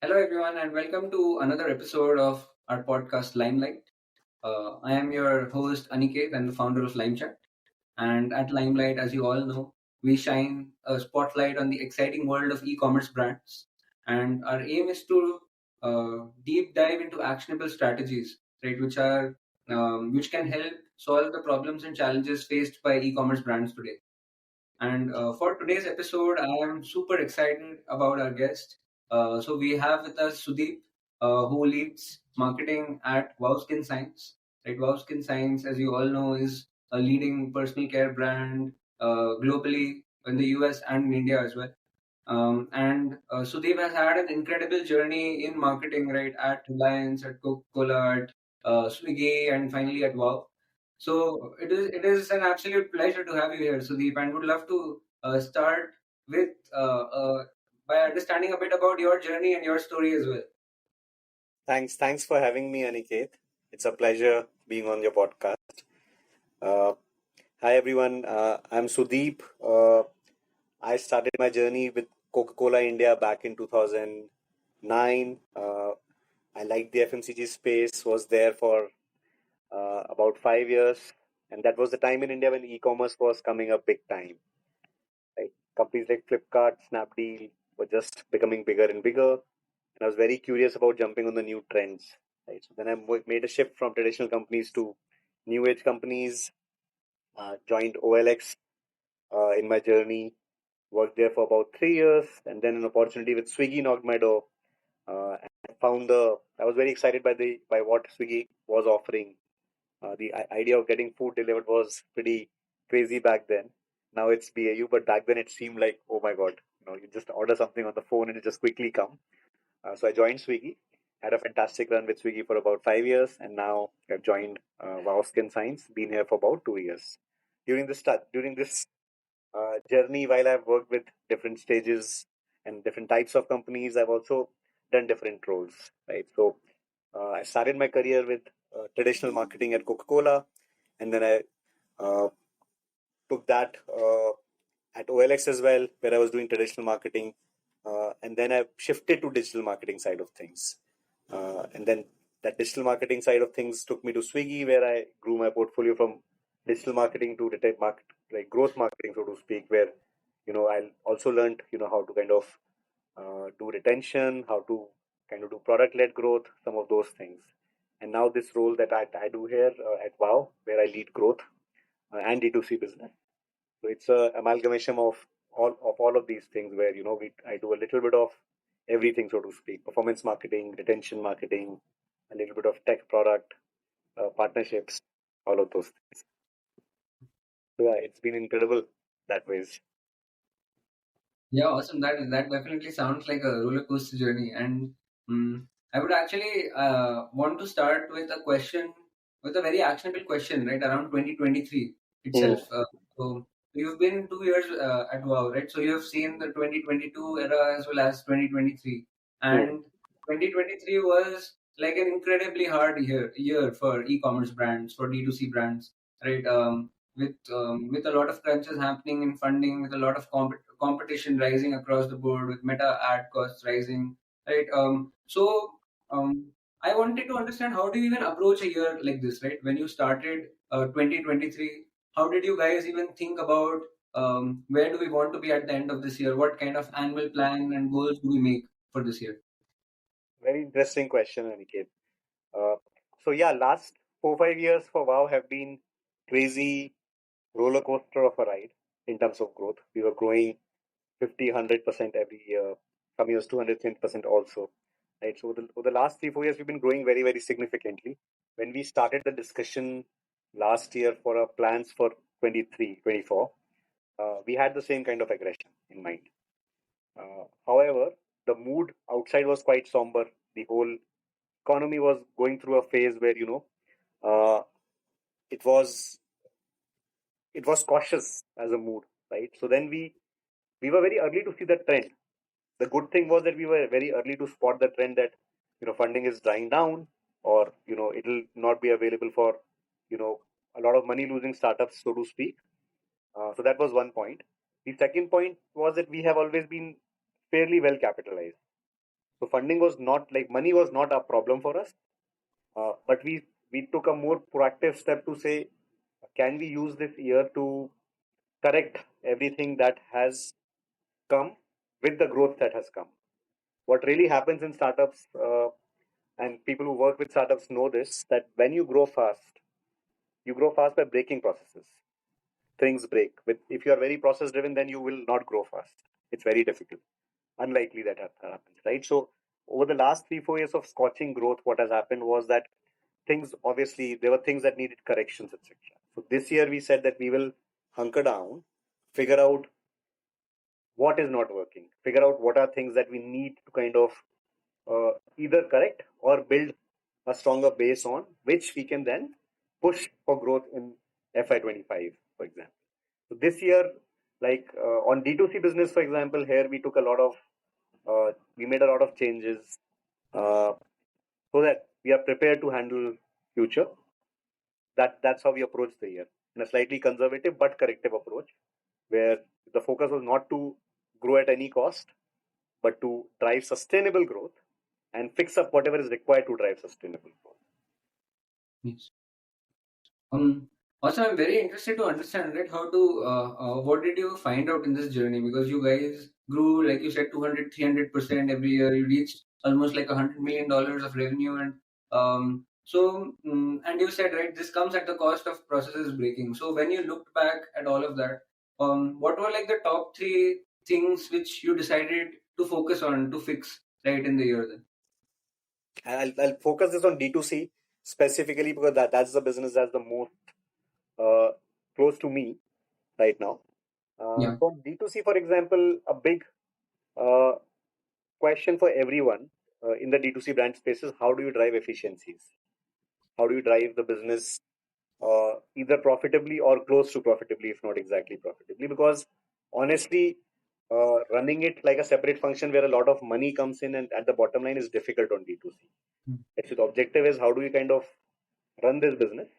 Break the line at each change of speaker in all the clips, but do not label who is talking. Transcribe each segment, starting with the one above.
Hello, everyone, and welcome to another episode of our podcast, Limelight. I am your host, Aniket, and the founder of LimeChat. And at Limelight, as you all know, we shine a spotlight on the exciting world of e commerce brands. And our aim is to deep dive into actionable strategies, right, which can help solve the problems and challenges faced by e commerce brands today. And for today's episode, I am super excited about our guest. So we have with us Sudeep, who leads marketing at Skin Science. Right, Skin Science, as you all know, is a leading personal care brand globally in the US and in India as well. And Sudeep has had an incredible journey in marketing, right, at Reliance, at Coca-Cola, at Swiggy, and finally at Wow. So it is an absolute pleasure to have you here, Sudeep, and would love to start with by understanding a bit about your journey and your story as well.
Thanks for having me, Aniket. It's a pleasure being on your podcast. Uh, Hi, everyone. I'm Sudeep. I started my journey with Coca-Cola India back in 2009. I liked the FMCG space, was there for about 5 years. And that was the time in India when e-commerce was coming up big time. Like companies like Flipkart, Snapdeal were just becoming bigger and bigger. And I was very curious about jumping on the new trends. Right? So then made a shift from traditional companies to new age companies, joined OLX in my journey, worked there for about 3 years, and then an opportunity with Swiggy knocked my door. And I was very excited by what Swiggy was offering. The idea of getting food delivered was pretty crazy back then. Now it's BAU, but back then it seemed like, oh my God, you just order something on the phone and it just quickly come. So I joined Swiggy, had a fantastic run with Swiggy for about 5 years, and now I've joined Skin Science, been here for about 2 years. During this journey, while I've worked with different stages and different types of companies, I've also done different roles, right? So I started my career with traditional marketing at Coca-Cola, and then I took that at OLX as well, where I was doing traditional marketing, and then I shifted to digital marketing side of things. And then that digital marketing side of things took me to Swiggy, where I grew my portfolio from digital marketing to retail market, like growth marketing, so to speak, where I also learned how to kind of do retention, how to kind of do product led growth, some of those things. And now this role that I do here at Wow, where I lead growth and D2C business. So it's a amalgamation of all of these things where I do a little bit of everything, so to speak: performance marketing, retention marketing, a little bit of tech product, partnerships, all of those things. So yeah, it's been incredible that ways.
Yeah, awesome. That definitely sounds like a roller coaster journey, and I would actually want to start with a question, with a very actionable question, right around 2023
Hmm.
itself. So you've been 2 years at Wow, right? So you have seen the 2022 era as well as 2023,
Hmm.
and 2023 was like an incredibly hard year for e-commerce brands, for D2C brands, right? With a lot of crunches happening in funding, with a lot of competition rising across the board, with meta ad costs rising, right? I wanted to understand, how do you even approach a year like this, right? When you started 2023, how did you guys even think about where do we want to be at the end of this year? What kind of annual plan and goals do we make for this year?
Very interesting question, Aniket. Uh, so yeah, last 4 5 years for Wow have been crazy roller coaster of a ride in terms of growth. We were growing 50, 100% every year. Some years 210% also. Right. So over the last 3 4 years, we've been growing very very significantly. When we started the discussion last year for our plans for 23 24, we had the same kind of aggression in mind. However, the mood outside was quite somber. The whole economy was going through a phase where uh, it was it was cautious as a mood, right? So then we were very early to see the trend. The good thing was that we were very early to spot the trend that funding is drying down, or it'll not be available for you know a lot of money losing startups, so to speak. So that was one point. The second point was that we have always been fairly well capitalized. So funding was not like money was not a problem for us, but we took a more proactive step to say, can we use this year to correct everything that has come with the growth that has come. What really happens in startups, and people who work with startups know this, that when you grow fast by breaking processes. Things break. If you are very process driven, then you will not grow fast. It's very difficult. Unlikely that happens, right? So over the last 3-4 years of scorching growth, what has happened was that things, obviously there were things that needed corrections, etc. So this year we said that we will hunker down, figure out what is not working, figure out what are things that we need to kind of either correct or build a stronger base on which we can then push for growth in FY25, for example. So this year, like on D2C business, for example, here we took a lot of, we made a lot of changes uh, so that we are prepared to handle future. That's how we approach the year in a slightly conservative but corrective approach, where the focus was not to grow at any cost, but to drive sustainable growth and fix up whatever is required to drive sustainable growth.
Yes. Also, I'm very interested to understand, right, how to, what did you find out in this journey? Because you guys grew, like you said, 200, 300% every year. You reached almost like $100 million of revenue. And you said, right, this comes at the cost of processes breaking. So when you looked back at all of that, what were like the top three things which you decided to focus on to fix, right, in the year then?
And I'll focus this on D2C specifically because that's the business that's the most uh, close to me right now.
Yeah.
For D2C, for example, a big uh, question for everyone in the D2C brand space is, how do you drive efficiencies? How do you drive the business either profitably or close to profitably, if not exactly profitably? Because honestly, running it like a separate function where a lot of money comes in and at the bottom line is difficult on D2C. Actually, the objective is, how do we kind of run this business?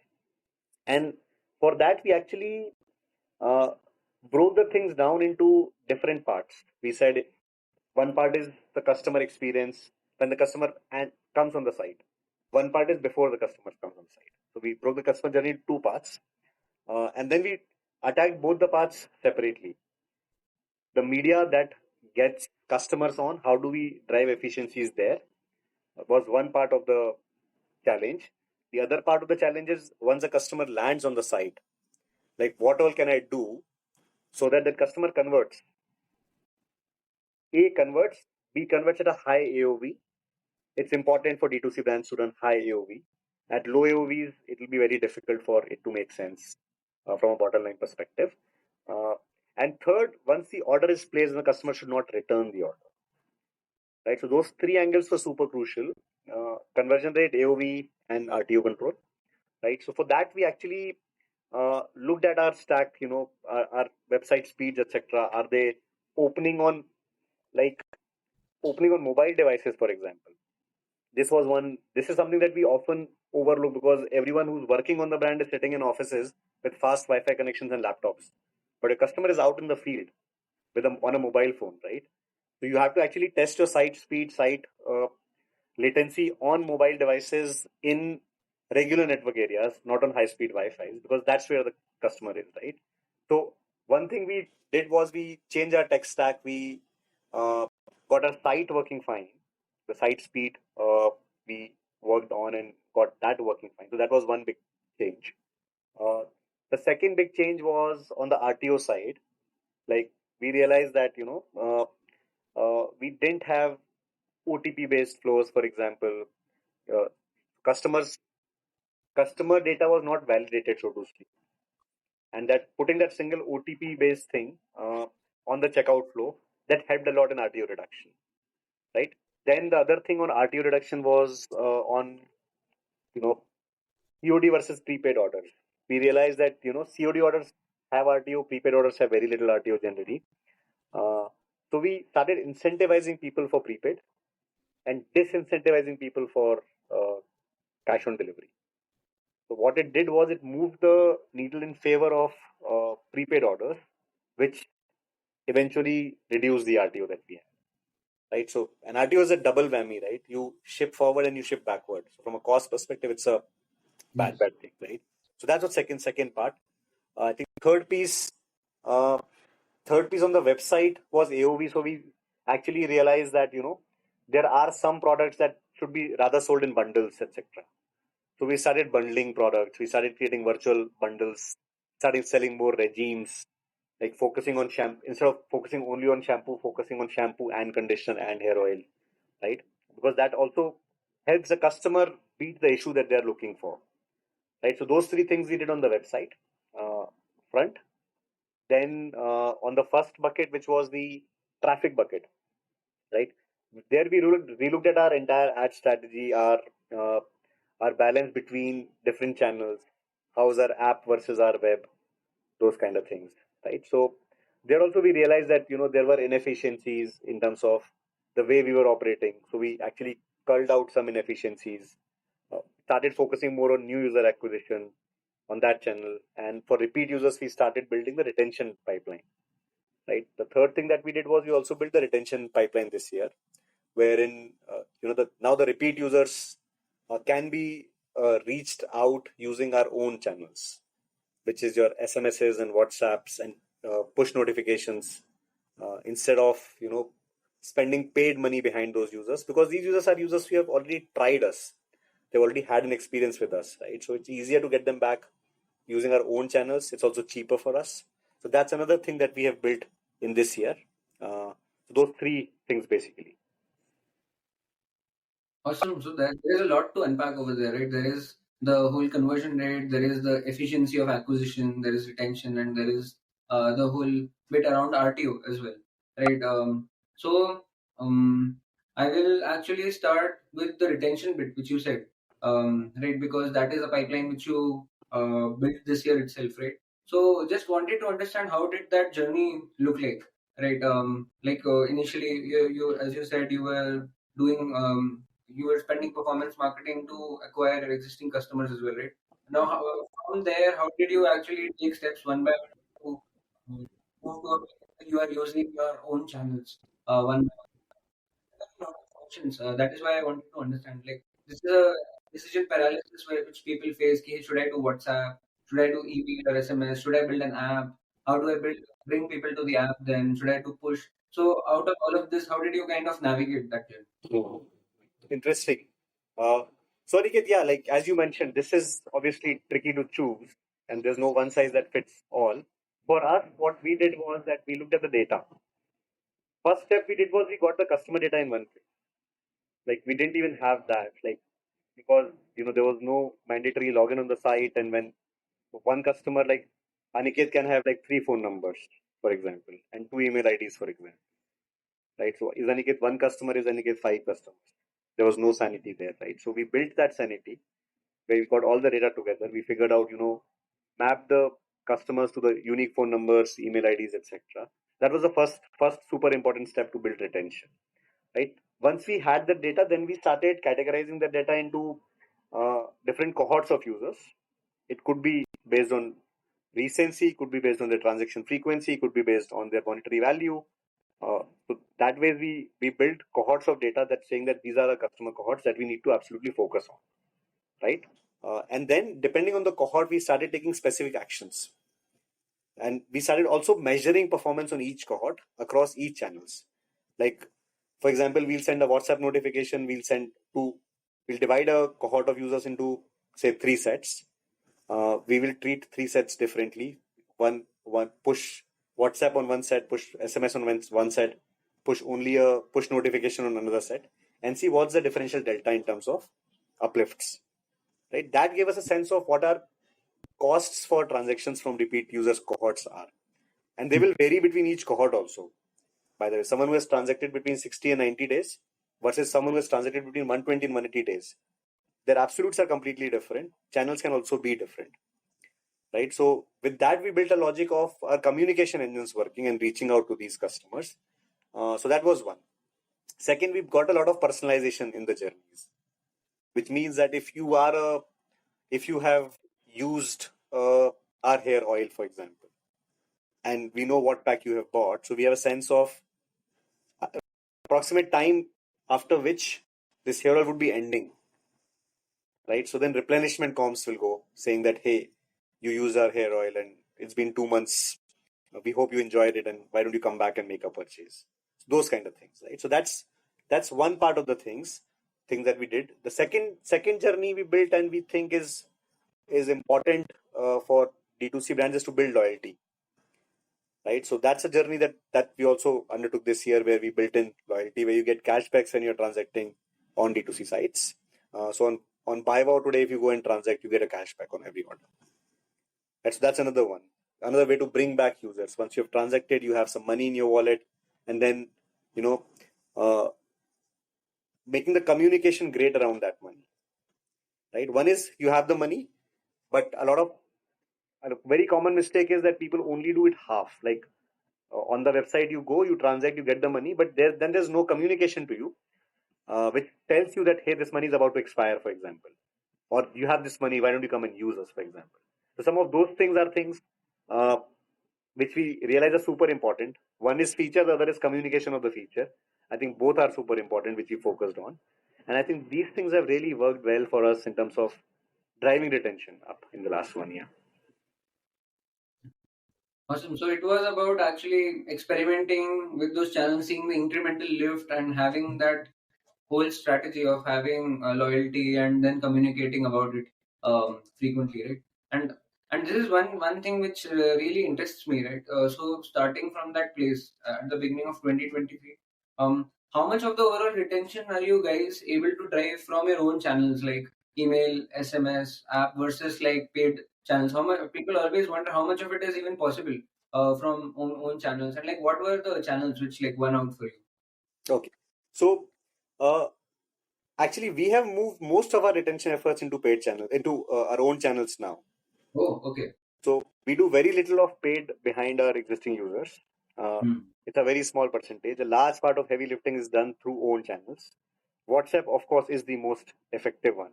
And for that, we actually uh, broke the things down into different parts. We said one part is the customer experience when the customer comes on the site. One part is before the customer comes on site. So we broke the customer journey into two parts, and then we attacked both the parts separately. The media that gets customers on, how do we drive efficiencies there, was one part of the challenge. The other part of the challenge is, once a customer lands on the site, like what all can I do so that the customer converts? A converts, B converts at a high AOV. It's important for D2C brands to run high AOV. At low AOVs, it will be very difficult for it to make sense from a bottom line perspective. Uh, and third, once the order is placed, the customer should not return the order. Right. So those three angles were super crucial: conversion rate, AOV, and RTO control. Right. So for that, we actually looked at our stack. Our website speeds, etc. Are they opening on like opening on mobile devices, for example? This is something that we often overlook because everyone who's working on the brand is sitting in offices with fast Wi-Fi connections and laptops, but a customer is out in the field on a mobile phone, right? So you have to actually test your site speed, site latency on mobile devices in regular network areas, not on high speed Wi-Fi, because that's where the customer is, right? So one thing we did was we changed our tech stack. We got our site working fine. The site speed we worked on and got that working fine. So that was one big change. Uh, the second big change was on the RTO side. Like, we realized that we didn't have OTP based flows, for example. Uh, customers Customer data was not validated, so to speak, and that putting that single OTP based thing on the checkout flow, that helped a lot in RTO reduction, right? Then the other thing on RTO reduction was on you know COD versus prepaid orders. We realized that COD orders have RTO, prepaid orders have very little RTO generally. Uh, so we started incentivizing people for prepaid and disincentivizing people for cash on delivery. So what it did was, it moved the needle in favor of prepaid orders, which eventually reduced the RTO that we had. right? So an RTO is a double whammy, right? You ship forward and you ship backward. So from a cost perspective, it's a
Yes.
bad thing, right? So that's what second part. I think uh, third piece on the website was AOV. So we actually realized that there are some products that should be rather sold in bundles, etc. So we started bundling products. We started creating virtual bundles. Started selling more regimes, like focusing on shampoo instead of focusing only on shampoo, focusing on shampoo and conditioner and hair oil, right? Because that also helps the customer beat the issue that they're looking for, right? So those three things we did on the website uh, front. Then on the first bucket, which was the traffic bucket, right? There we looked at our entire ad strategy, uh, our balance between different channels, how's our app versus our web, those kind of things, right? So there also we realized that there were inefficiencies in terms of the way we were operating. So we actually culled out some inefficiencies, started focusing more on new user acquisition on that channel, and for repeat users, we started building the retention pipeline. Right. The third thing that we did was we also built the retention pipeline this year, wherein now the repeat users can be reached out using our own channels, which is your SMSs and WhatsApps and push notifications, instead of spending paid money behind those users, because these users are users who have already tried us, they've already had an experience with us, right? So it's easier to get them back using our own channels. It's also cheaper for us. So that's another thing that we have built in this year. Those three things basically.
Awesome. So there is a lot to unpack over there, right? There is the whole conversion rate, there is the efficiency of acquisition, there is retention, and there is the whole bit around RTO as well, right? So I will actually start with the retention bit, which you said, right? Because that is a pipeline which you built this year itself, right? So just wanted to understand how did that journey look like, right? Initially, you as you said, you were spending performance marketing to acquire your existing customers as well, right? Now, from there, how did you actually take steps one by one to move to a place where you are using your own channels one by one? Options. That is why I wanted to understand. Like, this is a decision paralysis which people face. Okay, should I do WhatsApp? Should I do email or SMS? Should I build an app? How do I bring people to the app? Then should I do push? So, out of all of this, how did you kind of navigate that journey?
Mhm. Interesting. So Aniket, yeah, like as you mentioned, this is obviously tricky to choose, and there's no one size that fits all. For us, what we did was that we looked at the data. First step we did was we got the customer data in one place. Like we didn't even have that, like because there was no mandatory login on the site, and when one customer like Aniket can have like three phone numbers, for example, and two email IDs, for example, right? So is Aniket one customer? Is Aniket five customers? There was no sanity there, right? So we built that sanity where we got all the data together. We figured out, map the customers to the unique phone numbers, email IDs, etc. That was the first super important step to build retention, right? Once we had the data, then we started categorizing the data into different cohorts of users. It could be based on recency, could be based on their transaction frequency, could be based on their monetary value. So that way we build cohorts of data that's saying that these are the customer cohorts that we need to absolutely focus on, right? And then depending on the cohort, we started taking specific actions, and we started also measuring performance on each cohort across each channels. Like for example, we'll send a WhatsApp notification. We'll divide a cohort of users into say three sets. We will treat three sets differently. One push WhatsApp on one set, push SMS on one set, push only a push notification on another set, and see what's the differential delta in terms of uplifts. Right, that gave us a sense of what our costs for transactions from repeat users cohorts are, and they will vary between each cohort also. By the way, someone who has transacted between 60 and 90 days versus someone who has transacted between 120 and 180 days, their absolutes are completely different. Channels can also be different, right? So with that, we built a logic of our communication engines working and reaching out to these customers. So that was one. Second, we've got a lot of personalization in the journeys, which means that if you have used our hair oil, for example, and we know what pack you have bought, so we have a sense of approximate time after which this hair oil would be ending, right? So then replenishment comms will go saying that, hey, you use our hair oil and it's been 2 months. We hope you enjoyed it, and why don't you come back and make a purchase? Those kind of things, right? So that's one part of the things that we did. The second journey we built and we think is important for D2C brands is to build loyalty, right? So that's a journey that we also undertook this year, where we built in loyalty, where you get cashbacks when you're transacting on D2C sites. So on Buy Wow today, if you go and transact, you get a cashback on every order. That's another one. Another way to bring back users. Once you've transacted, you have some money in your wallet, and then you know uh, making the communication great around that money. Right? One is you have the money, but a very common mistake is that people only do it half. Like on the website, you go, you transact, you get the money, but then there's no communication to you, which tells you that, hey, this money is about to expire, for example, or you have this money, why don't you come and use us, for example. So some of those things are things uh, which we realize are super important. One is feature, the other is communication of the feature. I think both are super important, which we focused on. And I think these things have really worked well for us in terms of driving retention up in the last 1 year.
Awesome. So it was about actually experimenting with those channels, seeing the incremental lift, and having that whole strategy of having loyalty and then communicating about it frequently, right? And this is one thing which really interests me, right? So starting from that place at the beginning of 2023, how much of the overall retention are you guys able to drive from your own channels like email, SMS, app versus like paid channels? How much people always wonder how much of it is even possible from own channels, and like what were the channels which like won out for you?
Okay. So, uh, actually, we have moved most of our retention efforts into paid channels, into our own channels now.
Oh, okay.
So we do very little of paid behind our existing users. Uh,
Hmm.
it's a very small percentage. A large part of heavy lifting is done through own channels. WhatsApp, of course, is the most effective one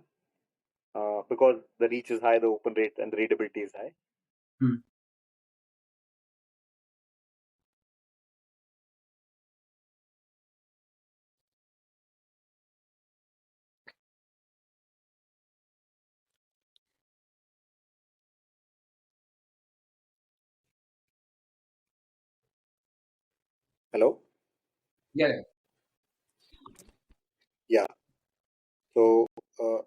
because the reach is high, the open rate and the readability is high.
Hmm.
Hello?
Yeah.
Yeah. So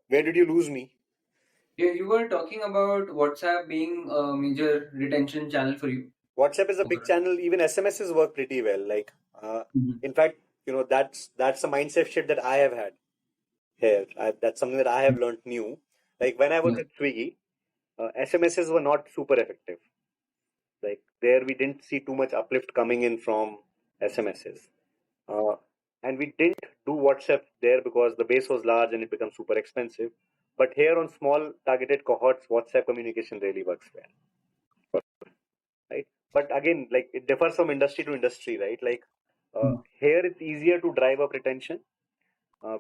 where did you lose me?
Yeah, you were talking about WhatsApp being a major retention channel for you.
WhatsApp is a big channel. Even SMSs work pretty well. Like,
Mhm.
in fact, that's a mindset shift that I have had here. That's something that I have learned new. Like when I was
Yeah.
at Swiggy, SMSs were not super effective. Like there, we didn't see too much uplift coming in from SMSs, uh, and we didn't do WhatsApp there because the base was large and it becomes super expensive. But here on small targeted cohorts, WhatsApp communication really works well, right? But again, like it differs from industry to industry, right? Like
Mm.
here, it's easier to drive up retention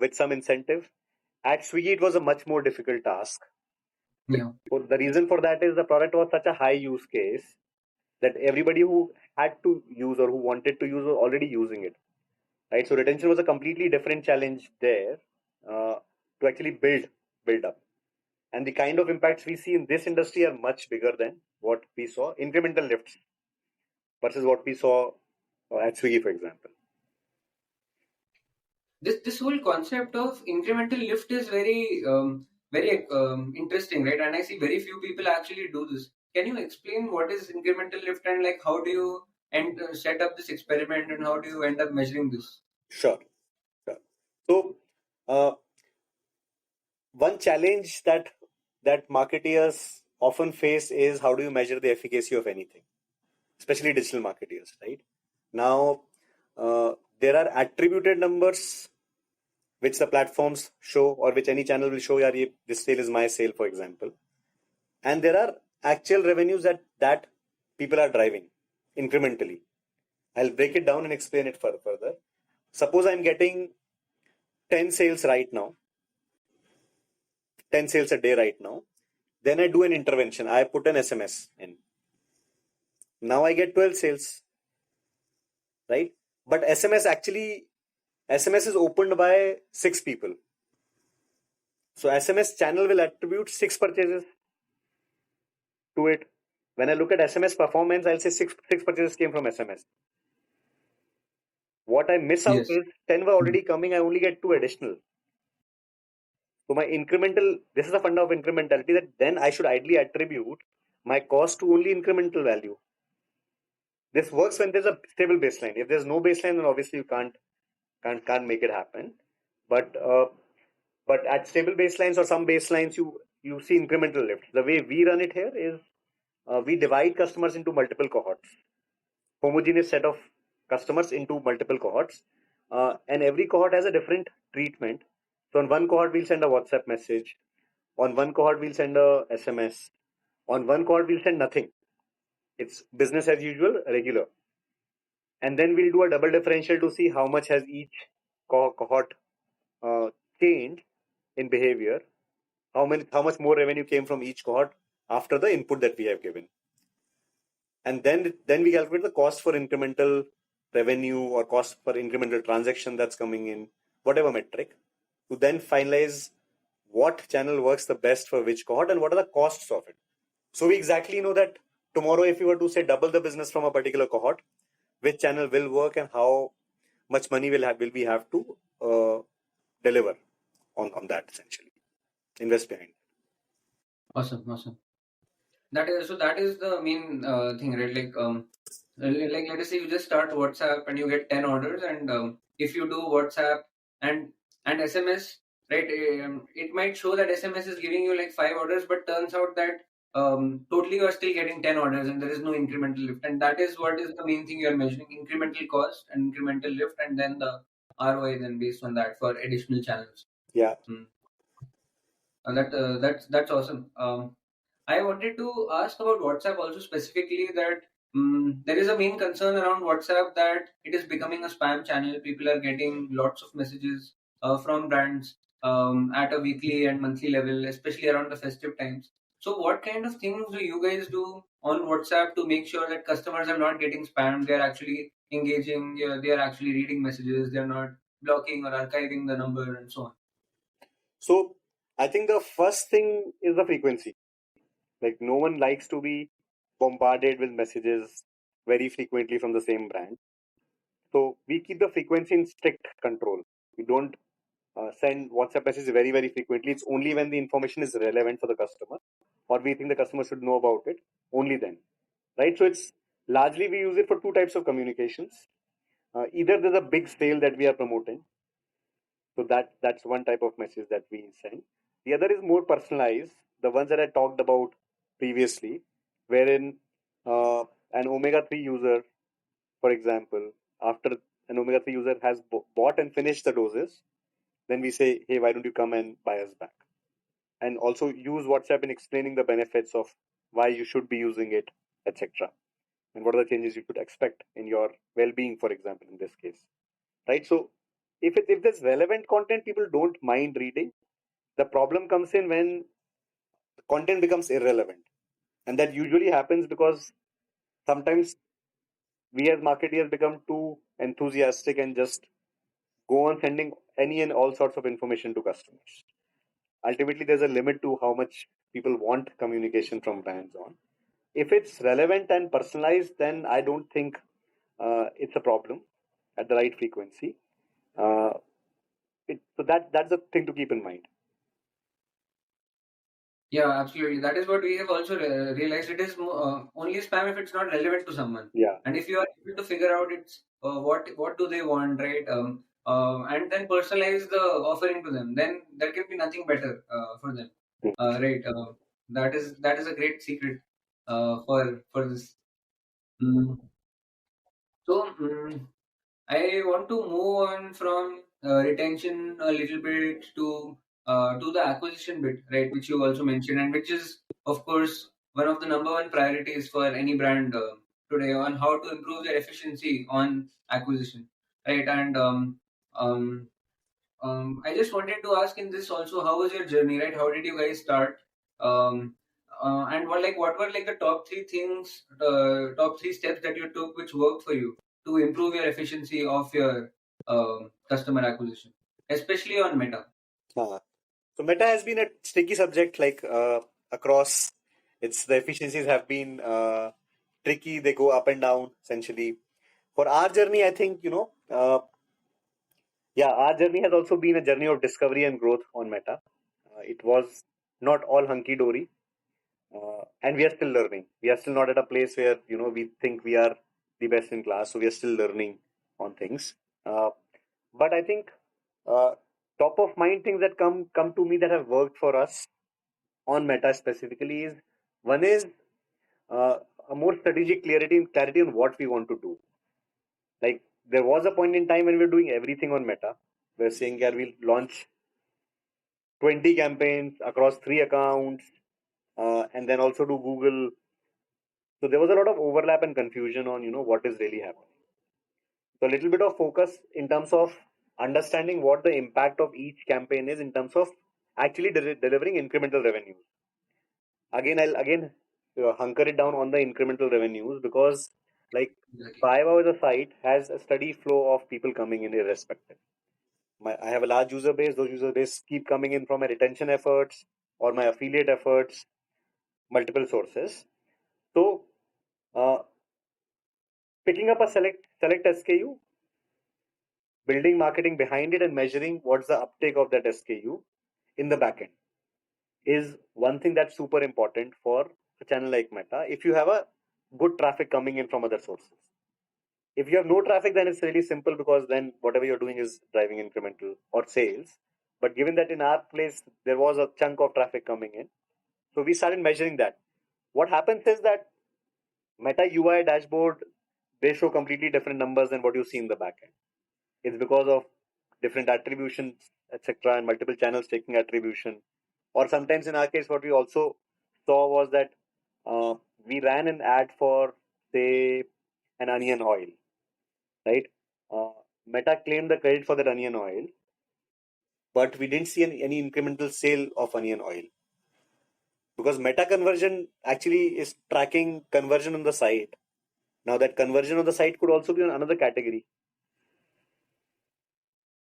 with some incentive. At Swiggy, it was a much more difficult task.
Yeah.
The reason for that is the product was such a high use case that everybody who had to use or who wanted to use was already using it, right? So retention was a completely different challenge there to actually build up. And the kind of impacts we see in this industry are much bigger than what we saw incremental lifts versus what we saw at Swiggy, for example.
This whole concept of incremental lift is very interesting, right? And I see very few people actually do this. Can you explain what is incremental lift, and like how do you set up this experiment, and how do you end up measuring this?
Sure, sure. So uh, one challenge that marketeers often face is how do you measure the efficacy of anything, especially digital marketeers, right? Now, there are attributed numbers which the platforms show or which any channel will show, yeah, this sale is my sale, for example. And there are actual revenues that people are driving incrementally. I'll break it down and explain it further. Suppose I'm getting 10 sales right now, 10 sales a day right now. Then I do an intervention. I put an SMS in. Now I get 12 sales, right? But SMS actually SMS is opened by 6 people. So SMS channel will attribute 6 purchases to it. When I look at SMS performance, I'll say six purchases came from SMS. What I miss out
Yes.
is 10 were already coming, I only get 2 additional. So my incremental, this is the fund of incrementality, that then I should ideally attribute my cost to only incremental value. This works when there's a stable baseline. If there's no baseline, then obviously you can't make it happen. But at stable baselines or some baselines, you see incremental lift. The way we run it here is we divide customers into multiple cohorts, homogeneous set of customers into multiple cohorts, and every cohort has a different treatment. So on one cohort we'll send a WhatsApp message, on one cohort we'll send a SMS, on one cohort we'll send nothing. It's business as usual, regular. And then we'll do a double differential to see how much has each cohort changed in behavior, how much more revenue came from each cohort after the input that we have given. And then we calculate the cost for incremental revenue or cost per incremental transaction that's coming in, whatever metric, to then finalize what channel works the best for which cohort and what are the costs of it. So we exactly know that tomorrow, if we were to say double the business from a particular cohort, which channel will work and how much money will we have to deliver on that, essentially invest behind.
Awesome. That is the main thing, right? Like let us say you just start WhatsApp and you get 10 orders, and if you do WhatsApp and SMS, right? It might show that SMS is giving you like 5 orders, but turns out that totally you are still getting 10 orders and there is no incremental lift, and that is what is the main thing you are measuring: incremental cost and incremental lift, and then the ROI then based on that for additional channels.
Yeah.
That's awesome. I wanted to ask about WhatsApp also specifically that there is a main concern around WhatsApp that it is becoming a spam channel. People are getting lots of messages from brands at a weekly and monthly level, especially around the festive times. So, what kind of things do you guys do on WhatsApp to make sure that customers are not getting spammed? They are actually engaging. They are actually reading messages. They are not blocking or archiving the number and so on.
So I think the first thing is the frequency. Like, no one likes to be bombarded with messages very frequently from the same brand. So we keep the frequency in strict control. We don't send WhatsApp messages very, very frequently. It's only when the information is relevant for the customer or we think the customer should know about it, only then. Right? So it's largely we use it for 2 types of communications. Either there's a big sale that we are promoting. So that's one type of message that we send. The other is more personalized, the ones that I talked about previously, wherein an omega-3 user, for example, after an omega-3 user has bought and finished the doses, then we say, hey, why don't you come and buy us back? And also use WhatsApp in explaining the benefits of why you should be using it, etc. And what are the changes you could expect in your well-being, for example, in this case. Right? So if there's relevant content, people don't mind reading. The problem comes in when the content becomes irrelevant. And that usually happens because sometimes we as marketeers become too enthusiastic and just go on sending any and all sorts of information to customers. Ultimately, there's a limit to how much people want communication from brands on. If it's relevant and personalized, then I don't think it's a problem at the right frequency. So that's the thing to keep in mind.
Yeah, absolutely. That is what we have also realized. It is only spam if it's not relevant to someone.
Yeah.
And if you are able to figure out it's what do they want, right? And then personalize the offering to them. Then there can be nothing better for them, right? That is a great secret for this. Mm. So I want to move on from retention a little bit to the acquisition bit, right? Which you also mentioned, and which is, of course, one of the number one priorities for any brand today on how to improve their efficiency on acquisition, right? And I just wanted to ask in this also, how was your journey, right? How did you guys start? Um, and what were like the top three things, top three steps that you took which worked for you to improve your efficiency of your customer acquisition, especially on Meta.
Uh, so Meta has been a sticky subject, like across. It's the efficiencies have been tricky. They go up and down essentially. For our journey, I think yeah, our journey has also been a journey of discovery and growth on Meta. It was not all hunky dory, and we are still learning. We are still not at a place where we think we are the best in class. So we are still learning on things. Uh, but I think uh, top of mind things that come to me that have worked for us on Meta specifically is one is uh, a more strategic clarity on what we want to do. Like there was a point in time when we were doing everything on Meta. We're saying, yeah, we'll launch 20 campaigns across 3 accounts, and then also do Google. So there was a lot of overlap and confusion on what is really happening. So a little bit of focus in terms of understanding what the impact of each campaign is in terms of actually delivering incremental revenues. I'll again hunker it down on the incremental revenues because like
Exactly.
Fiverr as a site has a steady flow of people coming in irrespective. I have a large user base. Those user base keep coming in from my retention efforts or my affiliate efforts, multiple sources. So uh, picking up a select SKU, building marketing behind it, and measuring what's the uptake of that SKU in the backend is one thing that's super important for a channel like Meta. If you have a good traffic coming in from other sources, if you have no traffic, then it's really simple because then whatever you're doing is driving incremental or sales. But given that in our place there was a chunk of traffic coming in, so we started measuring that. What happens is that Meta UI dashboard, they show completely different numbers than what you see in the backend. It's because of different attributions, etc., and multiple channels taking attribution. Or sometimes in our case, what we also saw was that uh, we ran an ad for, say, an onion oil, right? Uh, Meta claimed the credit for that onion oil, but we didn't see any incremental sale of onion oil because Meta conversion actually is tracking conversion on the site. Now, that conversion on the site could also be on another category,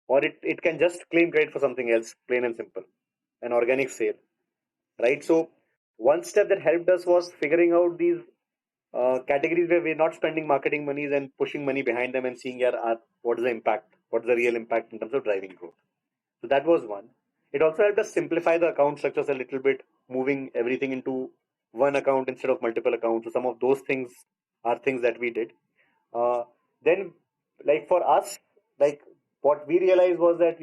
or it can just claim credit for something else, plain and simple, an organic sale, right? So one step that helped us was figuring out these categories where we're not spending marketing monies and pushing money behind them and seeing what is the impact, what's the real impact in terms of driving growth. So that was one. It also helped us simplify the account structures a little bit, moving everything into one account instead of multiple accounts. So some of those things are things that we did. Then, like for us, like what we realized was that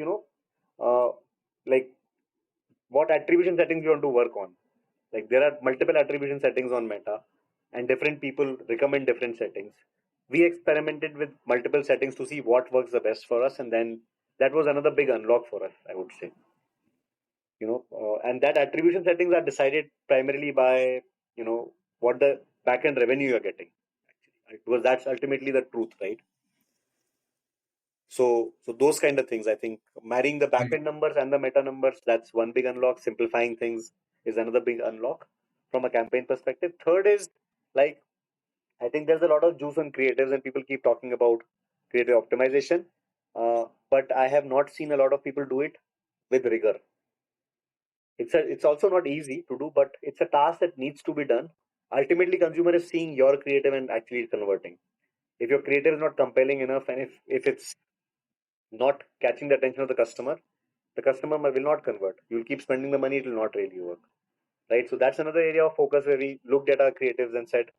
like what attribution settings you want to work on. Like there are multiple attribution settings on Meta, and different people recommend different settings. We experimented with multiple settings to see what works the best for us, and then that was another big unlock for us, I would say. And that attribution settings are decided primarily by what the backend revenue you're getting, actually, because that's ultimately the truth, right? So those kind of things, I think marrying the
Right.
backend numbers and the meta numbers, that's one big unlock. Simplifying things is another big unlock from a campaign perspective. Third is like I think there's a lot of juice on creatives, and people keep talking about creative optimization, but I have not seen a lot of people do it with rigor. It's also not easy to do, but it's a task that needs to be done. Ultimately, consumer is seeing your creative and actually converting. If your creative is not compelling enough, and if it's not catching the attention of the customer will not convert. You'll keep spending the money, it will not really work. Right. So that's another area of focus where we looked at our creatives and said,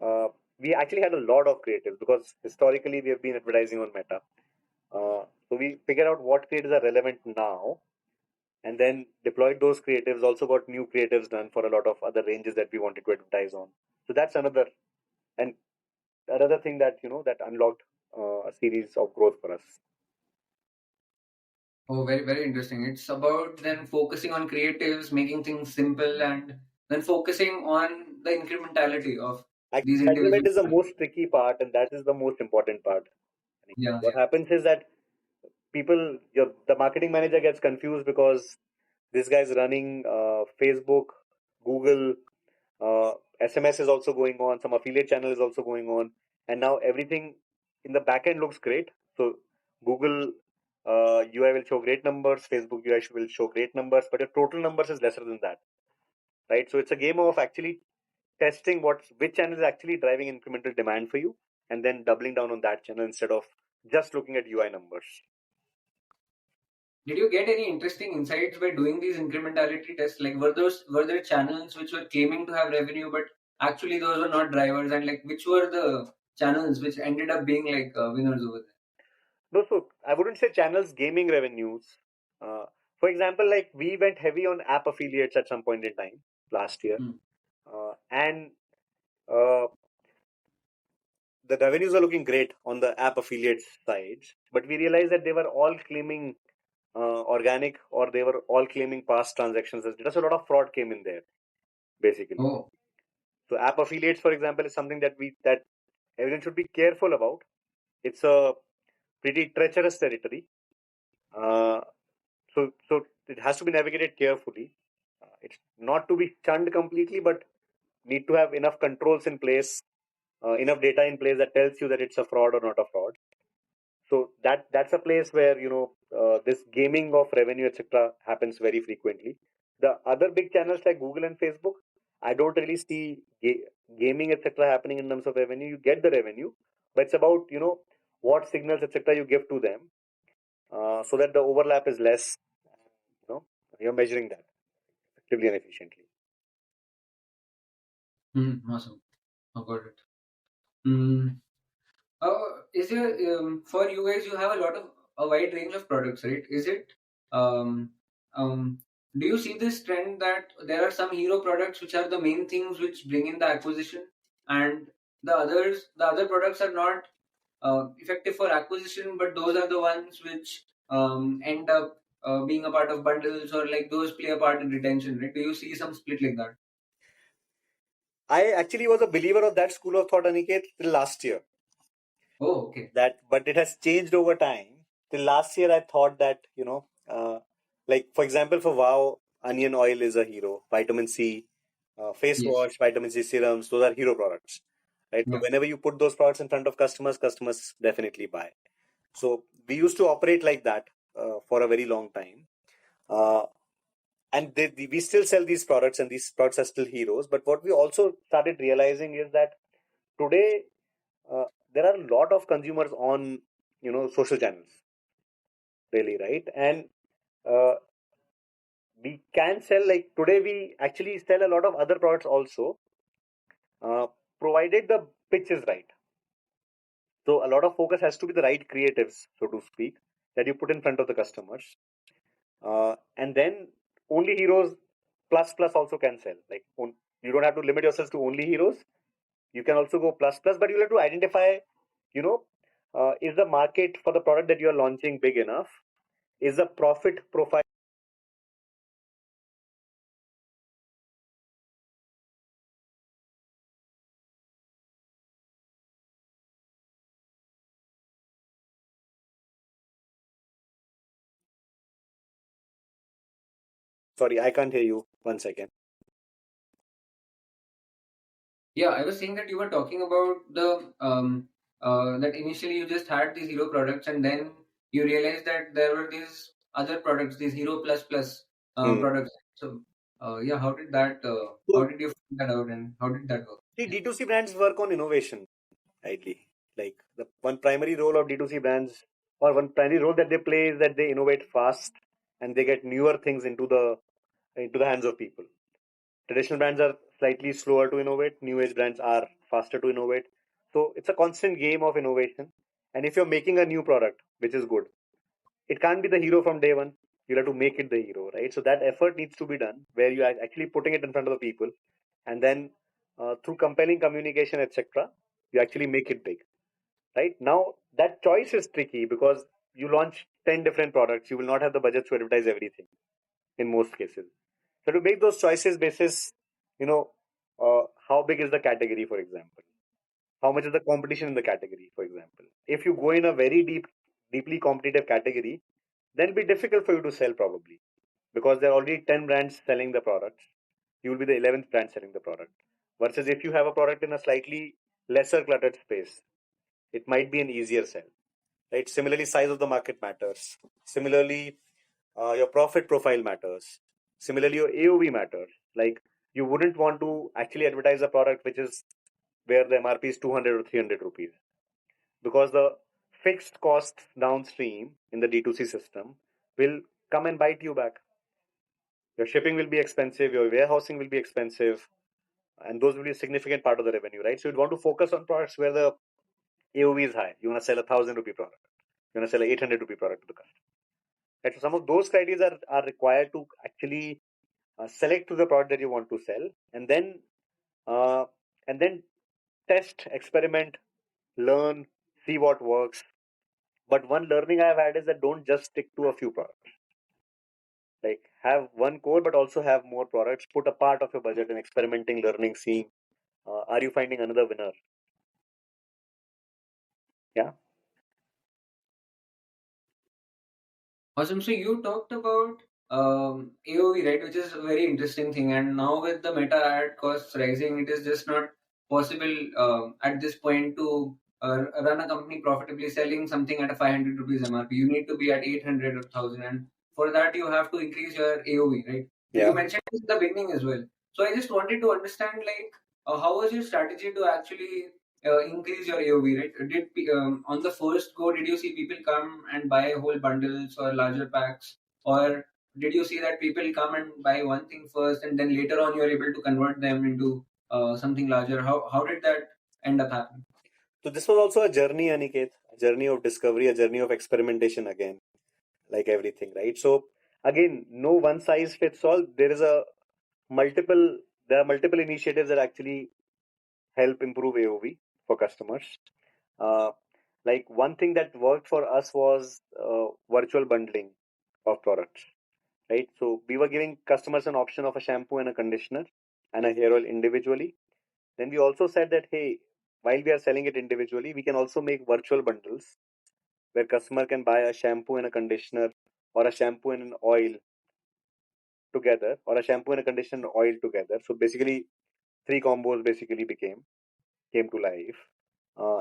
uh, we actually had a lot of creatives because historically we have been advertising on Meta. So we figured out what creatives are relevant now and then deployed those creatives, also got new creatives done for a lot of other ranges that we wanted to advertise on. So that's and another thing that, that unlocked a series of growth for us.
Oh, very, very interesting. It's about then focusing on creatives, making things simple, and then focusing on the incrementality of these
Actually,
individual.
measurement is the most tricky part, and that is the most important part.
Yeah,
What happens is that the marketing manager gets confused because this guy's running Facebook, Google, SMS is also going on, some affiliate channel is also going on, and now everything in the back end looks great. So Google UI will show great numbers, Facebook UI will show great numbers, but your total numbers is lesser than that, right? So it's a game of actually testing which channel is actually driving incremental demand for you, and then doubling down on that channel instead of just looking at UI numbers.
Did you get any interesting insights by doing these incrementality tests? Like, were there channels which were claiming to have revenue, but actually those were not drivers, and like which were the channels which ended up being like winners over there?
No, so I wouldn't say channels gaming revenues. Uh, for example, like we went heavy on app affiliates at some point in time last year,
Hmm.
and uh, the revenues were looking great on the app affiliates side, but we realized that they were all claiming organic, or they were all claiming past transactions. Just a lot of fraud came in there, basically.
Oh,
So app affiliates, for example, is something that everyone should be careful about. It's a pretty treacherous territory. Uh, so it has to be navigated carefully. It's not to be shunned completely, but need to have enough controls in place, enough data in place that tells you that it's a fraud or not a fraud. So that's a place where this gaming of revenue etc. happens very frequently. The other big channels like Google and Facebook, I don't really see gaming etc. happening in terms of revenue. You get the revenue, but it's about what signals etc. you give to them, so that the overlap is less. You know, you're measuring that effectively and efficiently.
awesome. I got it. Mm. Is there for you guys? You have a wide range of products, right? Is it um, um, do you see this trend that there are some hero products which are the main things which bring in the acquisition, and the other products are not effective for acquisition, but those are the ones which end up being a part of bundles, or like those play a part in retention, right? Do you see some split like that?
I actually was a believer of that school of thought, Aniket, till last year.
Oh, okay.
But it has changed over time. Till last year, I thought that like for example, for Wow, onion oil is a hero. Vitamin C, face
Yes.
wash, vitamin C serums, those are hero products, right? So
Yeah.
whenever you put those products in front of customers, customers definitely buy. So we used to operate like that for a very long time. Uh, and we still sell these products, and these products are still heroes. But what we also started realizing is that today uh, there are a lot of consumers on social channels, really, right? And uh, we can sell, like today we actually sell a lot of other products also, uh, provided the pitch is right. So a lot of focus has to be the right creatives, so to speak, that you put in front of the customers, and then only heroes plus plus also can sell. Like you don't have to limit yourself to only heroes. You can also go plus plus, but you have to identify, you know, is the market for the product that you are launching big enough? Is the profit profile? Sorry, I can't hear you. One second.
Yeah, I was saying that you were talking about the that initially you just had these hero products, and then you realized that there were these other products, these hero plus plus
Hmm.
products. So yeah, how
So
did you find that out, and how did that work?
see,
Yeah.
D2C brands work on innovation, ideally. Like the one primary role of D2C brands, or one primary role that they play, is that they innovate fast and they get newer things into the hands of people. Traditional brands are slightly slower to innovate. New age brands are faster to innovate. So it's a constant game of innovation. And if you're making a new product, which is good, it can't be the hero from day one. You'll have to make it the hero, right? So that effort needs to be done where you are actually putting it in front of the people, and then through compelling communication, etc., you actually make it big, right? Now that choice is tricky because you launch 10 different products, you will not have the budget to advertise everything in most cases. So to make those choices basis, you know, how big is the category, for example? How much is the competition in the category, for example? If you go in a very deeply competitive category, then it'll be difficult for you to sell probably because there are already 10 brands selling the product. You will be the 11th brand selling the product. Versus if you have a product in a slightly lesser cluttered space, it might be an easier sell. right? Similarly, size of the market matters. Similarly, your profit profile matters. Similarly, your AOV matters. Like, you wouldn't want to actually advertise a product which is where the MRP is 200 or 300 rupees, because the fixed cost downstream in the D2C system will come and bite you back. Your shipping will be expensive, your warehousing will be expensive, and those will be a significant part of the revenue, right? So you'd want to focus on products where the AOV is high. You want to sell ₹1,000 product. You want to sell a ₹800 product to the customer. Right? So some of those criteria are required to actually select to the product that you want to sell, uh, and then test, experiment, learn, see what works. But one learning I've had is that don't just stick to a few products. Like, have one core, but also have more products. Put a part of your budget in experimenting, learning, seeing. Are you finding another winner? Yeah.
Awesome. So you talked about AOV, right, which is a very interesting thing. And now with the meta ad costs rising, it is just not possible at this point to run a company profitably selling something at a 500 rupees MRP. You need to be at 800 or 1000, and for that you have to increase your AOV, right? You
Yeah.
mentioned this in the beginning as well. So I just wanted to understand, like, how was your strategy to actually increase your AOV, right? On the first go, did you see people come and buy whole bundles or larger packs, or did you see that people come and buy one thing first and then later on you're able to convert them into something larger? How did that end up happening?
So this was also a journey, Aniket, a journey of discovery, a journey of experimentation again, like everything, right? So again, no one size fits all. Multiple, there are multiple initiatives that actually help improve AOV for customers. Uh, like, one thing that worked for us was virtual bundling of products, right? So we were giving customers an option of a shampoo and a conditioner and a hair oil individually. Then we also said that, hey, while we are selling it individually, we can also make virtual bundles where customer can buy a shampoo and a conditioner, or a shampoo and an oil together, or a shampoo and a conditioner oil together. So basically, three combos basically came to life.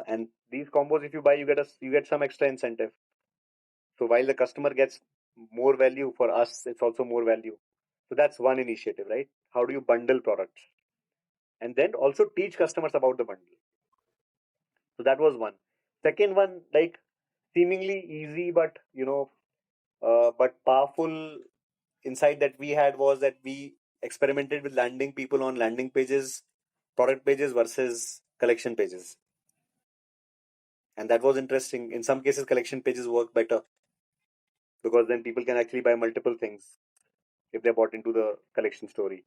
And these combos, if you buy, you get some extra incentive. So while the customer gets more value, for us, it's also more value. So that's one initiative, right? How do you bundle products? And then also teach customers about the bundle. So that was one. Second one, like, seemingly easy, but but powerful insight that we had was that we experimented with landing people on landing pages, product pages versus collection pages. And that was interesting. In some cases, collection pages work better because then people can actually buy multiple things if they're bought into the collection story,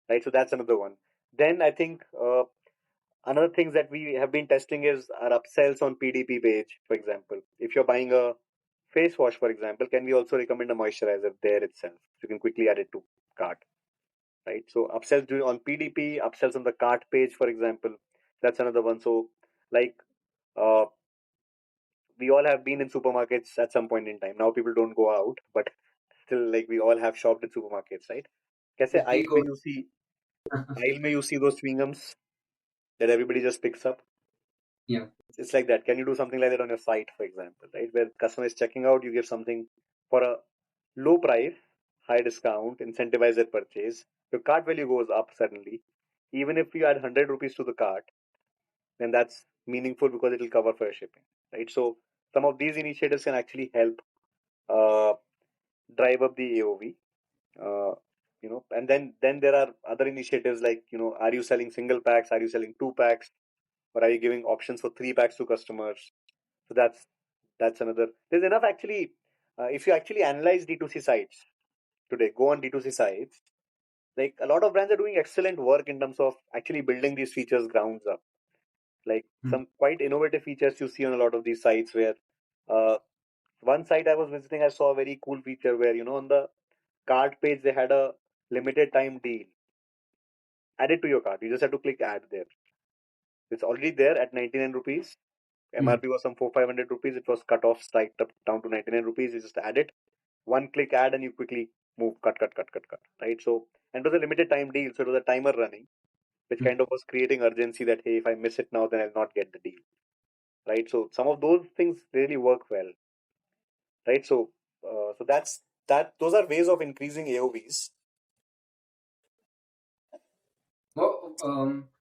right? So that's another one. Then I think another things that we have been testing is our upsells on PDP page, for example. If you're buying a face wash, for example, can we also recommend a moisturizer there itself? So you can quickly add it to cart, right? So upsells on PDP, upsells on the cart page, for example. That's another one. So, like, uh, we all have been in supermarkets at some point in time. Now people don't go out, but still, like, we all have shopped in supermarkets, right? कैसे
It's pre-COVID.
aisle में you see those chewing gums that everybody just picks up.
Yeah.
It's like that. Can you do something like that on your site, for example, right? Where customer is checking out, you give something for a low price, high discount, incentivize their purchase. Your cart value goes up suddenly. Even if you add 100 rupees to the cart, then that's meaningful because it will cover for your shipping, right? So some of these initiatives can actually help uh, drive up the AOV. Uh, and then there are other initiatives like, are you selling single packs? Are you selling two packs? Or are you giving options for three packs to customers? So that's another. There's enough actually. If you actually analyze D2C sites today, go on D2C sites. Like, a lot of brands are doing excellent work in terms of actually building these features grounds up. Like,
Hmm.
some quite innovative features you see on a lot of these sites where uh, one site I was visiting, I saw a very cool feature where, on the cart page, they had a limited time deal. Add it to your cart. You just have to click add there. It's already there at 99 rupees.
Hmm.
MRP was some 500 rupees. It was cut off, striked up down to 99 rupees. You just add it. One click add and you quickly move, cut, right? So, and it was a limited time deal. So it was a timer running, which
Hmm.
kind of was creating urgency that, hey, if I miss it now, then I'll not get the deal. right? So some of those things really work well, right? So that's that. Those are ways of increasing AOVs.
Well,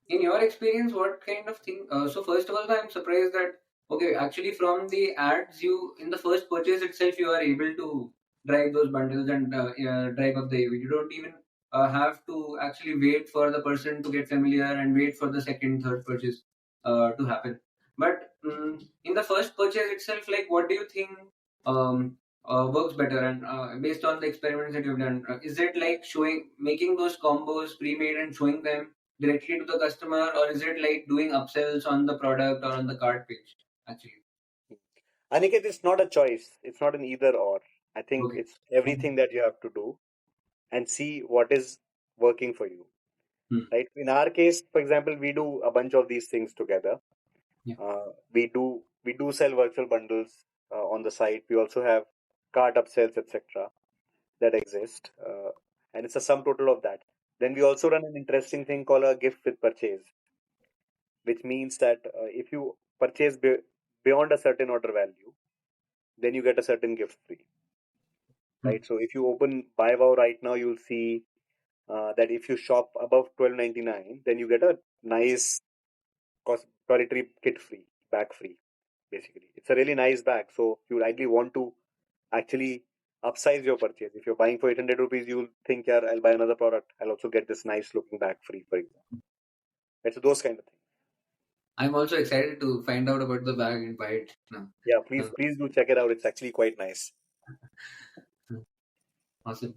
in your experience, what kind of thing? So first of all, I'm surprised that okay, actually from the ads, you in the first purchase itself, you are able to drive those bundles and drive up the AV. You don't even have to actually wait for the person to get familiar and wait for the second, third purchase to happen. But in the first purchase itself, like, what do you think works better? And based on the experiments that you've done, is it like showing, making those combos pre-made and showing them directly to the customer, or is it like doing upsells on the product or on the cart page? Actually,
Aniket, it's not a choice. It's not an either or. I think
okay.
it's everything that you have to do and see what is working for you.
Hmm.
Right. In our case, for example, we do a bunch of these things together.
Yeah.
We do sell virtual bundles on the site. We also have cart upsells, etc. that exist, and it's a sum total of that. Then we also run an interesting thing called a gift with purchase, which means that if you purchase beyond a certain order value, then you get a certain gift free.
Hmm.
Right. So if you open Buy Wow right now, you'll see that if you shop above 12.99, then you get a nice toiletry kit free, bag free. Basically, it's a really nice bag. So if you ideally want to actually upsize your purchase, if you're buying for 800 rupees, you'll think, yeah, I'll buy another product. I'll also get this nice looking bag free, for example. It's those kind of things.
I'm also excited to find out about the bag and buy it now.
Yeah, please,
Uh,
please do check it out. It's actually quite nice.
awesome.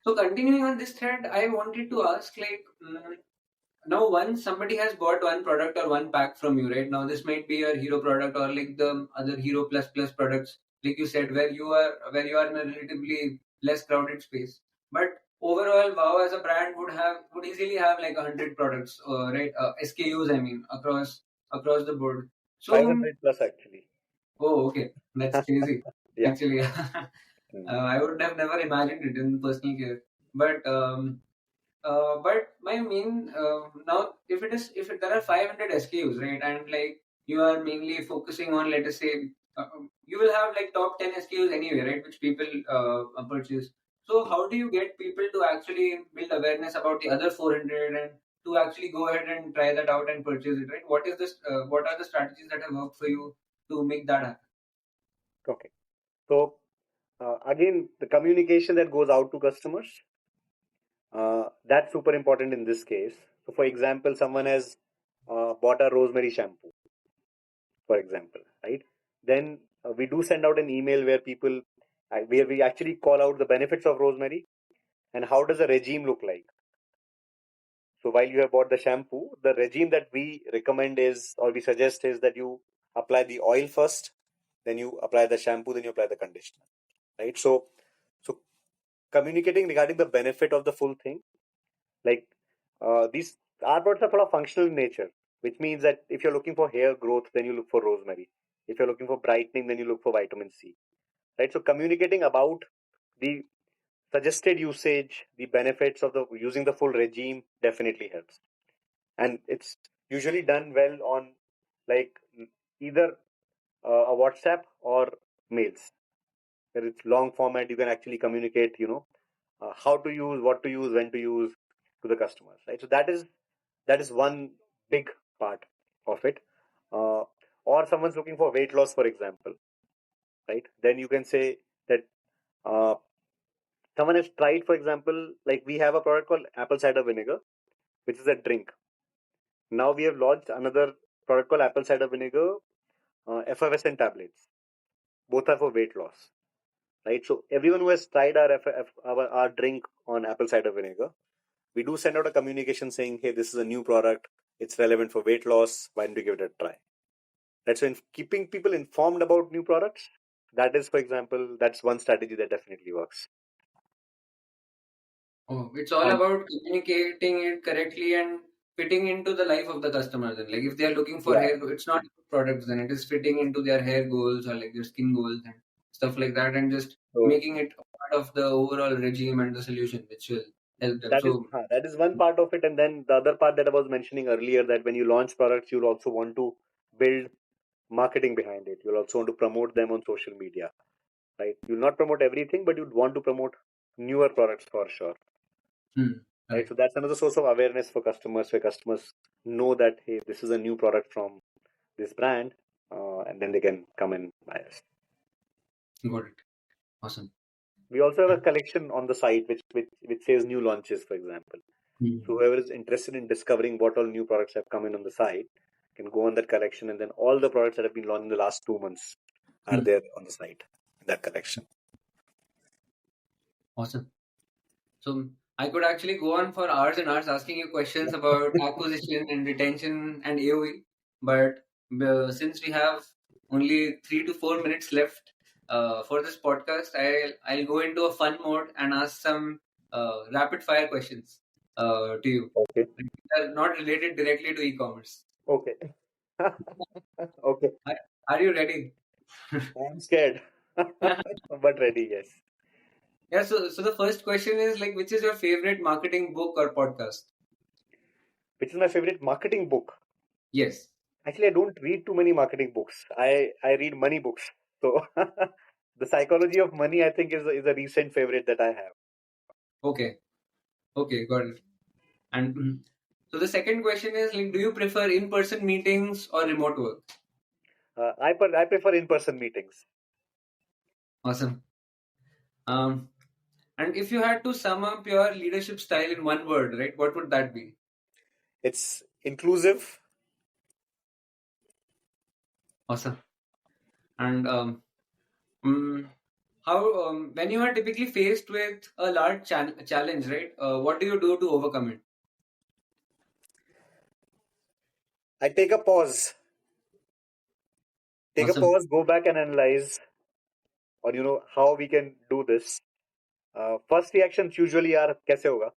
So continuing on this thread, I wanted to ask, like, now once somebody has bought one product or one pack from you, right? Now this might be your hero product or like the other hero plus plus products, like you said, where you are in a relatively less crowded space. But overall, Wow as a brand would easily have like 100 products, right? SKUs, I mean, across the board. So
500 plus actually.
oh, okay, that's crazy.
Yeah.
Actually,
Mm.
I would have never imagined it in personal care, but my main now, if there are 500 SKUs, right, and like you are mainly focusing on, let us say, you will have like top 10 SKUs anyway, right, which people purchase. So how do you get people to actually build awareness about the other 400 and to actually go ahead and try that out and purchase it, right? What is this? What are the strategies that have worked for you to make that happen?
Okay. So again, the communication that goes out to customers, that's super important in this case. So for example, someone has bought a rosemary shampoo, for example, right? Then we do send out an email where we actually call out the benefits of rosemary and how does a regime look like. So while you have bought the shampoo, the regime that we recommend is, or we suggest is that you apply the oil first, then you apply the shampoo, then you apply the conditioner, right? So communicating regarding the benefit of the full thing, like these our products are sort of functional in nature, which means that if you're looking for hair growth, then you look for rosemary. If you're looking for brightening, then you look for vitamin C, right? So communicating about the suggested usage, the benefits of the using the full regime definitely helps, and it's usually done well on like either a WhatsApp or mails. Where it's long format, you can actually communicate, how to use, what to use, when to use to the customers, right? So that is one big part of it. Uh, or someone's looking for weight loss, for example, right? Then you can say that uh, someone has tried, for example, like we have a product called apple cider vinegar, which is a drink. Now we have launched another product called apple cider vinegar effervescent tablets. Both are for weight loss, right? So everyone who has tried our drink on apple cider vinegar, we do send out a communication saying, hey, this is a new product. It's relevant for weight loss. Why don't you give it a try? That's when keeping people informed about new products. That is, for example, that's one strategy that definitely works.
Oh, it's all
And
about communicating it correctly and fitting into the life of the customer. Then, like if they are looking for
yeah,
hair, it's not products. Then it is fitting into their hair goals or like their skin goals and stuff like that, and just
so
making it part of the overall regime and the solution, which will help them.
that is
So,
that is one part of it. And then the other part that I was mentioning earlier, that when you launch products, you'll also want to build marketing behind it. You'll also want to promote them on social media, right? You'll not promote everything, but you'd want to promote newer products for sure,
Hmm.
right?
Right.
So that's another source of awareness for customers, where customers know that, hey, this is a new product from this brand, and then they can come and buy us.
Got it. Awesome.
We also have a collection on the site which says new launches, for example. So
Hmm.
whoever is interested in discovering what all new products have come in on the site can go on that collection, and then all the products that have been launched in the last 2 months are
Hmm.
there on the site, that collection.
Awesome. So I could actually go on for hours and hours asking you questions about acquisition and retention and AOE, but since we have only 3 to 4 minutes left for this podcast, I'll go into a fun mode and ask some rapid fire questions to you.
Okay.
They're not related directly to e-commerce.
Okay. Okay.
Are, are you ready?
I'm scared, but ready. Yes.
Yeah. So the first question is like, which is your favorite marketing book or podcast?
Which is my favorite marketing book?
Yes.
Actually, I don't read too many marketing books. I read money books. So the psychology of money, I think, is a recent favorite that I have.
Okay. Okay. Got it. And so the second question is like, do you prefer in-person meetings or remote work?
I prefer in-person meetings.
Awesome. Um, and if you had to sum up your leadership style in one word, right, what would that be?
It's inclusive.
Awesome. And mm, how when you are typically faced with a large challenge, right? What do you do to overcome it?
I take a
Awesome.
pause, go back and analyze, or how we can do this. First reactions usually are "kaise hoga,"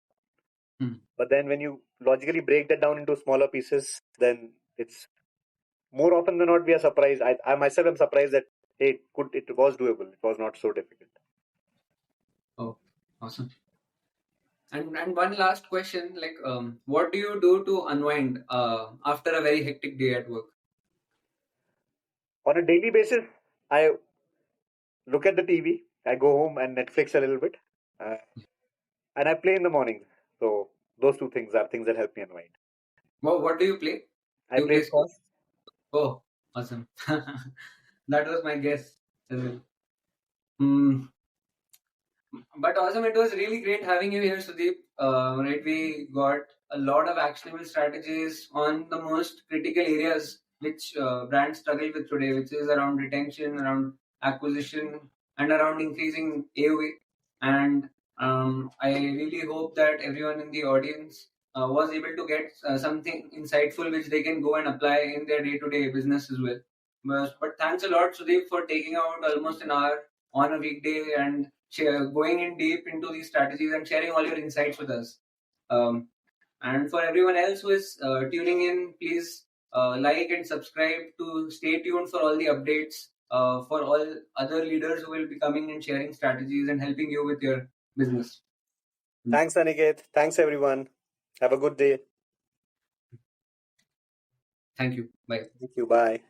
Hmm.
but then when you logically break that down into smaller pieces, then it's more often than not we are surprised. I myself am surprised that, hey, it was doable. It was not so difficult.
Oh, awesome. And one last question, like, what do you do to unwind after a very hectic day at work?
On a daily basis, I look at the TV. I go home and Netflix a little bit, uh, and I play in the morning. So those two things are things that help me unwind.
What do you play?
I
Do you
play
play
squash.
sports? Oh, awesome. That was my guess as well. Mm, but awesome, it was really great having you here, Sudeep. Right, we got a lot of actionable strategies on the most critical areas which brands struggle with today, which is around retention, around acquisition, and around increasing AOA. And I really hope that everyone in the audience was able to get something insightful which they can go and apply in their day-to-day business as well. But thanks a lot, Sudeep, for taking out almost an hour on a weekday and going in deep into these strategies and sharing all your insights with us. Um, and for everyone else who is tuning in, please like and subscribe to stay tuned for all the updates for all other leaders who will be coming and sharing strategies and helping you with your business.
Thanks, Aniket. Thanks, everyone. Have a good day.
Thank you. Bye.
Thank you. Bye.